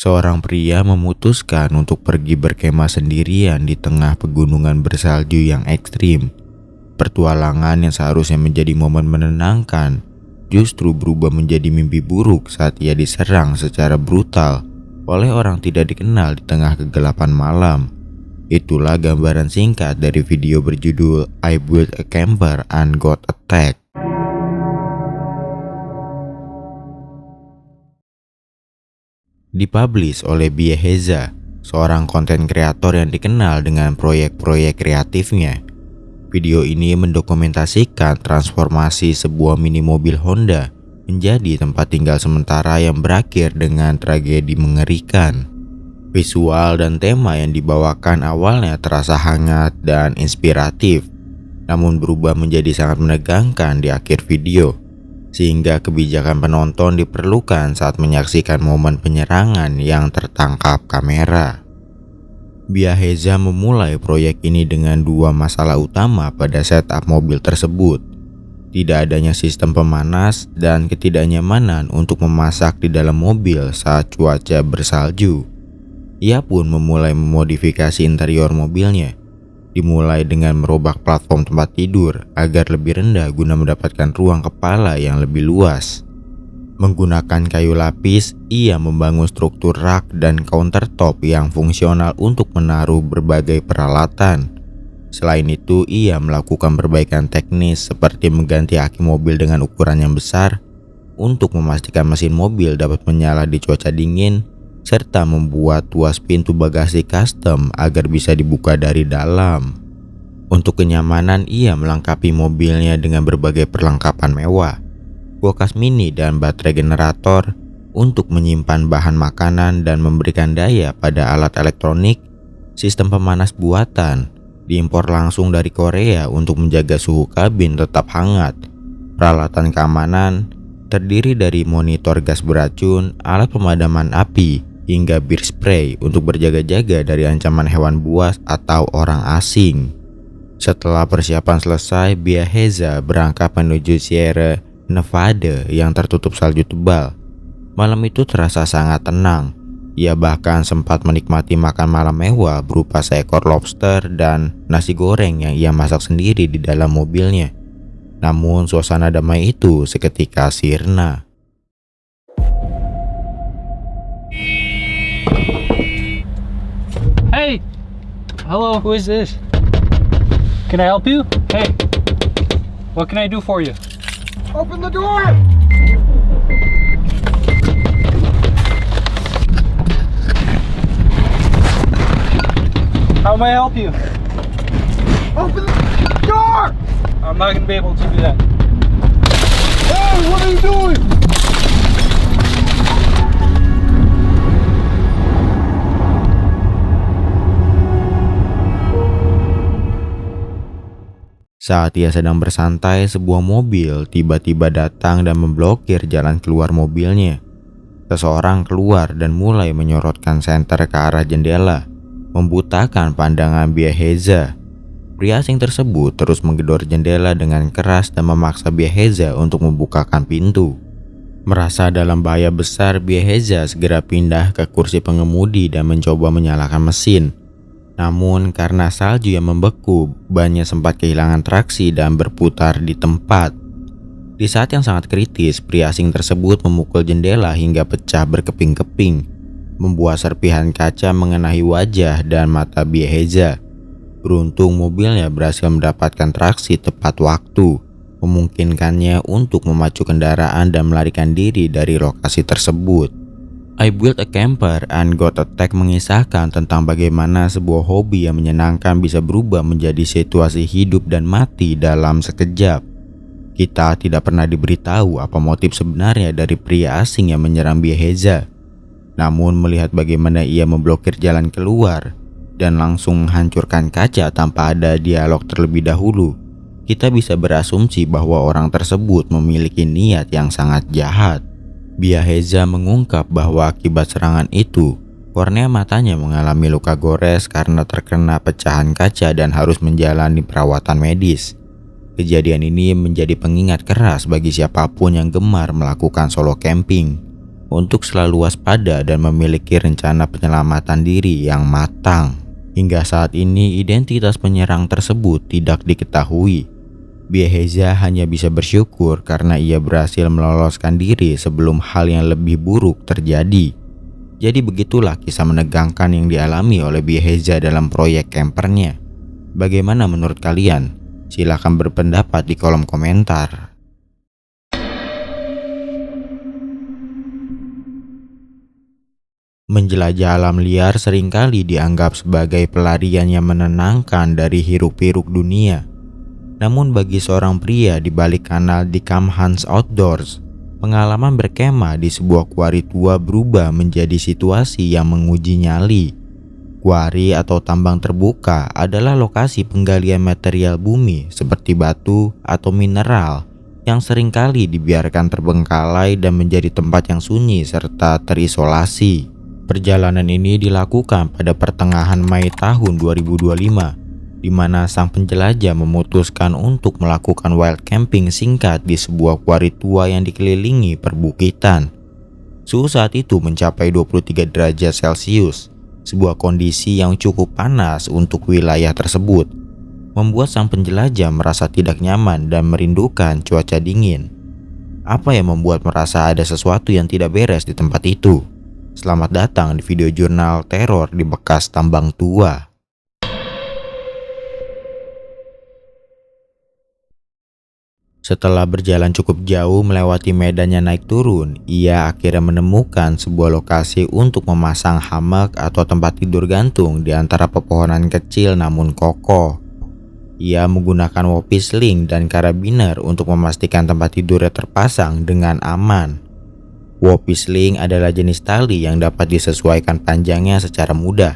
Seorang pria memutuskan untuk pergi berkemah sendirian di tengah pegunungan bersalju yang ekstrim. Pertualangan yang seharusnya menjadi momen menenangkan justru berubah menjadi mimpi buruk saat ia diserang secara brutal oleh orang tidak dikenal di tengah kegelapan malam. Itulah gambaran singkat dari video berjudul I Built a Camper and Got Attacked. Dipublish oleh Biaheza, seorang konten kreator yang dikenal dengan proyek-proyek kreatifnya. Video ini mendokumentasikan transformasi sebuah mini mobil Honda menjadi tempat tinggal sementara yang berakhir dengan tragedi mengerikan. Visual dan tema yang dibawakan awalnya terasa hangat dan inspiratif, namun berubah menjadi sangat menegangkan di akhir video, sehingga kebijakan penonton diperlukan saat menyaksikan momen penyerangan yang tertangkap kamera. Biaheza memulai proyek ini dengan dua masalah utama pada setup mobil tersebut. Tidak adanya sistem pemanas dan ketidaknyamanan untuk memasak di dalam mobil saat cuaca bersalju. Ia pun memulai memodifikasi interior mobilnya, dimulai dengan merobak platform tempat tidur agar lebih rendah guna mendapatkan ruang kepala yang lebih luas. Menggunakan kayu lapis, ia membangun struktur rak dan countertop yang fungsional untuk menaruh berbagai peralatan. Selain itu, ia melakukan perbaikan teknis seperti mengganti aki mobil dengan ukuran yang besar untuk memastikan mesin mobil dapat menyala di cuaca dingin, serta membuat tuas pintu bagasi custom agar bisa dibuka dari dalam. Untuk kenyamanan, ia melengkapi mobilnya dengan berbagai perlengkapan mewah, kulkas mini dan baterai generator untuk menyimpan bahan makanan dan memberikan daya pada alat elektronik. Sistem pemanas buatan diimpor langsung dari Korea untuk menjaga suhu kabin tetap hangat. Peralatan keamanan terdiri dari monitor gas beracun, alat pemadaman api, hingga bir spray untuk berjaga-jaga dari ancaman hewan buas atau orang asing. Setelah persiapan selesai, Biaheza berangkat menuju Sierra Nevada yang tertutup salju tebal. Malam itu terasa sangat tenang. Ia bahkan sempat menikmati makan malam mewah berupa seekor lobster dan nasi goreng yang ia masak sendiri di dalam mobilnya. Namun suasana damai itu seketika sirna. Hey! Hello, who is this? Can I help you? Hey! What can I do for you? Open the door! How may I help you? Open the door! I'm not gonna be able to do that. Hey, what are you doing? Saat ia sedang bersantai, sebuah mobil tiba-tiba datang dan memblokir jalan keluar mobilnya. Seseorang keluar dan mulai menyorotkan senter ke arah jendela, membutakan pandangan Biaheza. Pria asing tersebut terus menggedor jendela dengan keras dan memaksa Biaheza untuk membukakan pintu. Merasa dalam bahaya besar, Biaheza segera pindah ke kursi pengemudi dan mencoba menyalakan mesin. Namun karena salju yang membeku, bannya sempat kehilangan traksi dan berputar di tempat. Di saat yang sangat kritis, pria asing tersebut memukul jendela hingga pecah berkeping-keping, membuat serpihan kaca mengenai wajah dan mata Biaheza. Beruntung mobilnya berhasil mendapatkan traksi tepat waktu, memungkinkannya untuk memacu kendaraan dan melarikan diri dari lokasi tersebut. I Built a Camper and Got Attacked mengisahkan tentang bagaimana sebuah hobi yang menyenangkan bisa berubah menjadi situasi hidup dan mati dalam sekejap. Kita tidak pernah diberitahu apa motif sebenarnya dari pria asing yang menyerang Biaheza. Namun melihat bagaimana ia memblokir jalan keluar dan langsung menghancurkan kaca tanpa ada dialog terlebih dahulu, kita bisa berasumsi bahwa orang tersebut memiliki niat yang sangat jahat. Biaheza mengungkap bahwa akibat serangan itu, kornea matanya mengalami luka gores karena terkena pecahan kaca dan harus menjalani perawatan medis. Kejadian ini menjadi pengingat keras bagi siapapun yang gemar melakukan solo camping. untuk selalu waspada dan memiliki rencana penyelamatan diri yang matang. Hingga saat ini identitas penyerang tersebut tidak diketahui. Bieheza hanya bisa bersyukur karena ia berhasil meloloskan diri sebelum hal yang lebih buruk terjadi. Jadi begitulah kisah menegangkan yang dialami oleh Bieheza dalam proyek campernya. Bagaimana menurut kalian? Silahkan berpendapat di kolom komentar. Menjelajah alam liar seringkali dianggap sebagai pelarian yang menenangkan dari hiruk-pikuk dunia. Namun bagi seorang pria di balik kanal di Camp Hans Outdoors, pengalaman berkemah di sebuah kuari tua berubah menjadi situasi yang menguji nyali. Kuari atau tambang terbuka adalah lokasi penggalian material bumi seperti batu atau mineral yang seringkali dibiarkan terbengkalai dan menjadi tempat yang sunyi serta terisolasi. Perjalanan ini dilakukan pada pertengahan Mei tahun 2025, di mana sang penjelajah memutuskan untuk melakukan wild camping singkat di sebuah kuari tua yang dikelilingi perbukitan. Suhu saat itu mencapai 23 derajat Celcius, sebuah kondisi yang cukup panas untuk wilayah tersebut, membuat sang penjelajah merasa tidak nyaman dan merindukan cuaca dingin. Apa yang membuat merasa ada sesuatu yang tidak beres di tempat itu? Selamat datang di video jurnal teror di bekas tambang tua. Setelah berjalan cukup jauh melewati medannya naik turun, ia akhirnya menemukan sebuah lokasi untuk memasang hamak atau tempat tidur gantung di antara pepohonan kecil namun kokoh. Ia menggunakan wopi sling dan karabiner untuk memastikan tempat tidurnya terpasang dengan aman. Wopi sling adalah jenis tali yang dapat disesuaikan panjangnya secara mudah.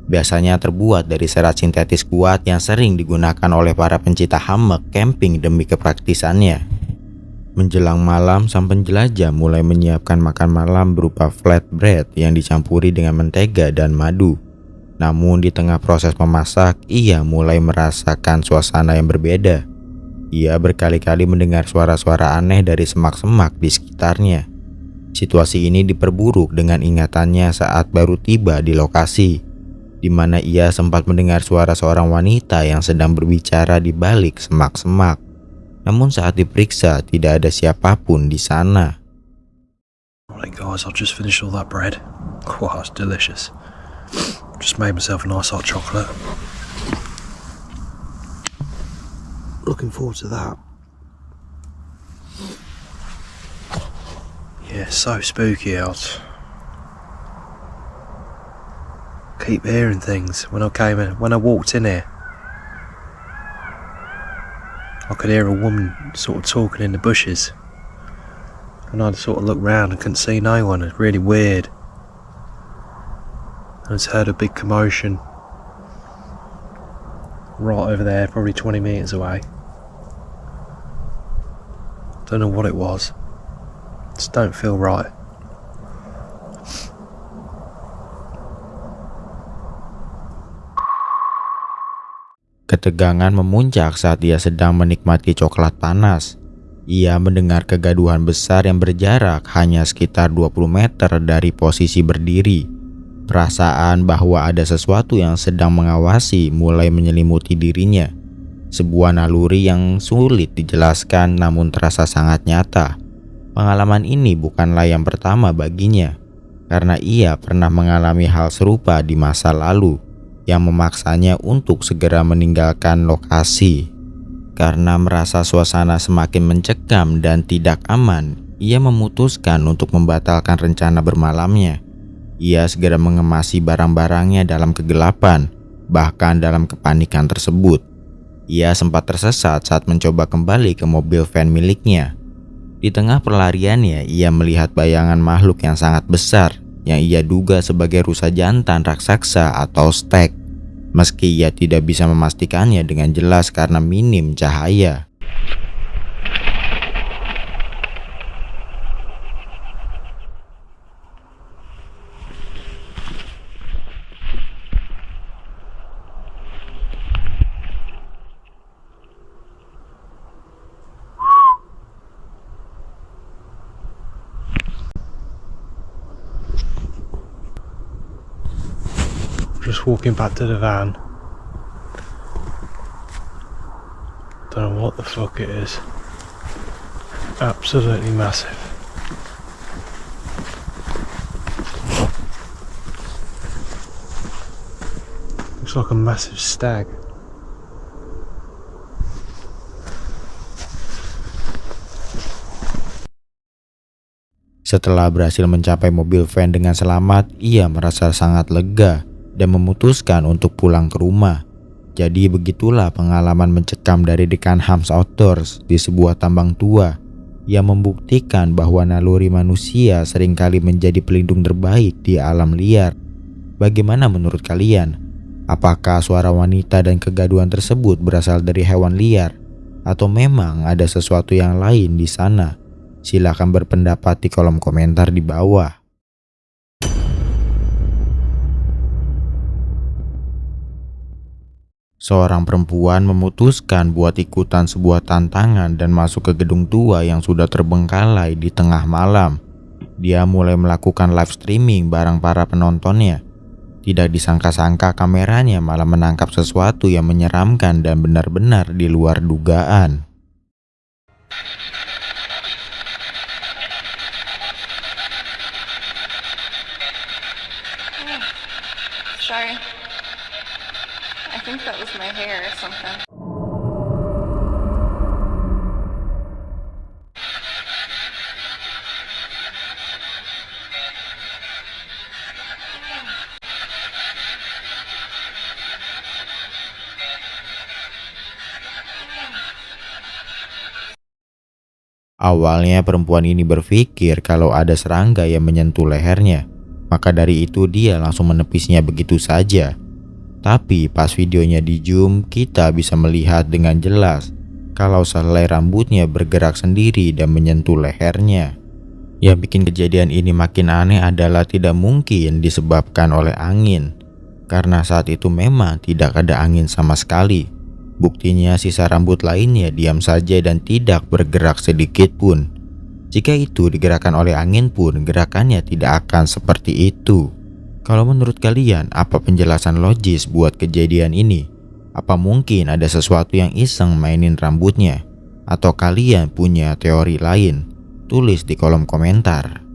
Biasanya terbuat dari serat sintetis kuat yang sering digunakan oleh para pencinta hamak camping demi kepraktisannya. Menjelang malam, sang penjelajah mulai menyiapkan makan malam berupa flatbread yang dicampuri dengan mentega dan madu. Namun di tengah proses memasak, ia mulai merasakan suasana yang berbeda. Ia berkali-kali mendengar suara-suara aneh dari semak-semak di sekitarnya. Situasi ini diperburuk dengan ingatannya saat baru tiba di lokasi, di mana ia sempat mendengar suara seorang wanita yang sedang berbicara di balik semak-semak. Namun saat diperiksa tidak ada siapapun di sana. Right guys, I've just finished all that bread. Wow, it's delicious. Just made myself a nice hot chocolate. Looking forward to that. Yeah, so spooky out. Keep hearing things. When I walked in here, I could hear a woman sort of talking in the bushes, and I'd sort of look round and couldn't see no one. It's really weird. I just heard a big commotion right over there, probably 20 metres away. Don't know what it was. Just don't feel right. Ketegangan memuncak saat ia sedang menikmati coklat panas. Ia mendengar kegaduhan besar yang berjarak hanya sekitar 20 meter dari posisi berdiri. Perasaan bahwa ada sesuatu yang sedang mengawasi mulai menyelimuti dirinya. Sebuah naluri yang sulit dijelaskan namun terasa sangat nyata. Pengalaman ini bukanlah yang pertama baginya, karena ia pernah mengalami hal serupa di masa lalu yang memaksanya untuk segera meninggalkan lokasi. Karena merasa suasana semakin mencekam dan tidak aman, ia memutuskan untuk membatalkan rencana bermalamnya. Ia segera mengemasi barang-barangnya dalam kegelapan, bahkan dalam kepanikan tersebut. Ia sempat tersesat saat mencoba kembali ke mobil van miliknya. Di tengah pelariannya, ia melihat bayangan makhluk yang sangat besar yang ia duga sebagai rusa jantan raksasa atau stag. Meski ia tidak bisa memastikannya dengan jelas karena minim cahaya. just walking back to the van. Don't know what the fuck it is. Absolutely massive. Looks like a massive stag. Setelah berhasil mencapai mobil van dengan selamat, ia merasa sangat lega dan memutuskan untuk pulang ke rumah. Jadi begitulah pengalaman mencekam dari Dekan Hams Outdoors di sebuah tambang tua yang membuktikan bahwa naluri manusia seringkali menjadi pelindung terbaik di alam liar. Bagaimana menurut kalian? Apakah suara wanita dan kegaduhan tersebut berasal dari hewan liar? Atau memang ada sesuatu yang lain di sana? Silakan berpendapat di kolom komentar di bawah. Seorang perempuan memutuskan buat ikutan sebuah tantangan dan masuk ke gedung tua yang sudah terbengkalai di tengah malam. Dia mulai melakukan live streaming bareng para penontonnya. Tidak disangka-sangka kameranya malah menangkap sesuatu yang menyeramkan dan benar-benar di luar dugaan. Sorry. I think that was my hair or something. Awalnya perempuan ini berpikir kalau ada serangga yang menyentuh lehernya. Maka dari itu dia langsung menepisnya begitu saja. Tapi pas videonya di zoom, kita bisa melihat dengan jelas kalau selai rambutnya bergerak sendiri dan menyentuh lehernya. Yang bikin kejadian ini makin aneh adalah tidak mungkin disebabkan oleh angin, karena saat itu memang tidak ada angin sama sekali. Buktinya sisa rambut lainnya diam saja dan tidak bergerak sedikit pun. Jika itu digerakkan oleh angin pun gerakannya tidak akan seperti itu. Kalau menurut kalian, apa penjelasan logis buat kejadian ini? Apa mungkin ada sesuatu yang iseng mainin rambutnya? Atau kalian punya teori lain? Tulis di kolom komentar.